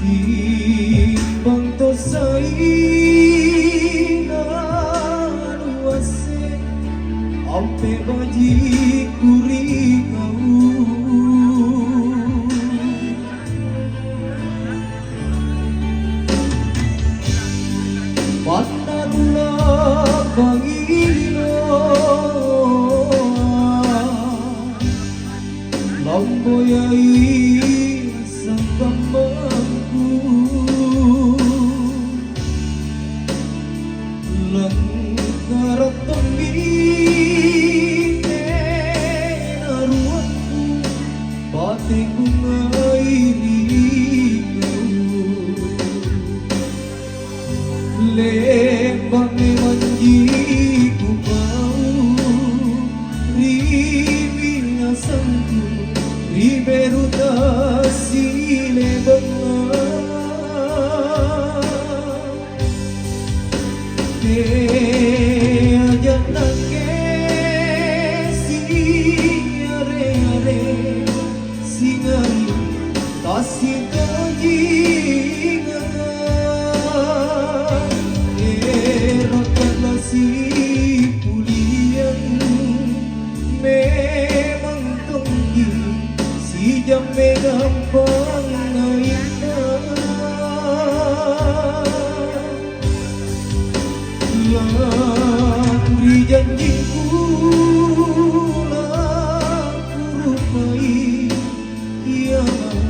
Timbang to saingan wase ampe baji kuri kau pandanlah bangino lamboyai sangkambangku lengkarat pemine naruanku bateku ngairi kau lembang manjiku kau ribina sangku riberuta sile aja nangke si are singari kasih kajingan erotkanlah si pulian memang tinggi si jambe gampang Lari janjiku laku rupai kiamat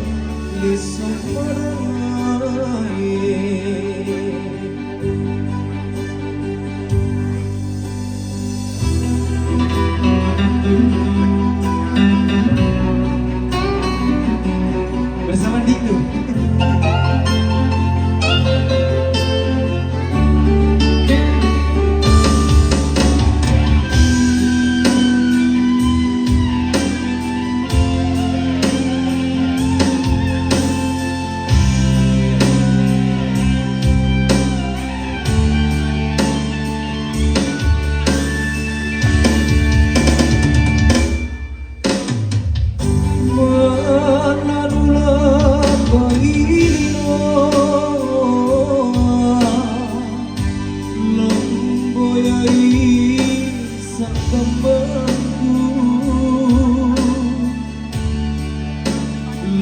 lesok maraye bersama Dikdu.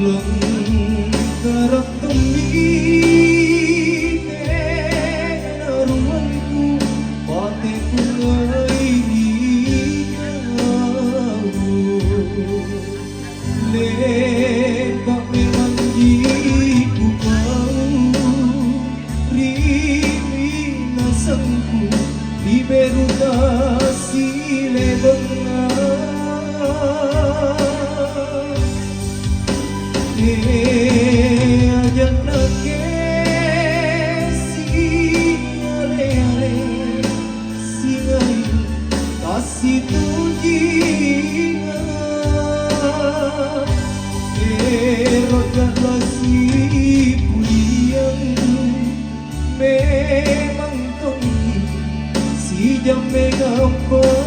Lengkarat pemine naruanku bateku ngairi kau lebak memanjiku kau rimina sangku riberuta sile aja nangke si are singai kasih tunjingan erotkanlah si pulian memang tinggi si jambe gampang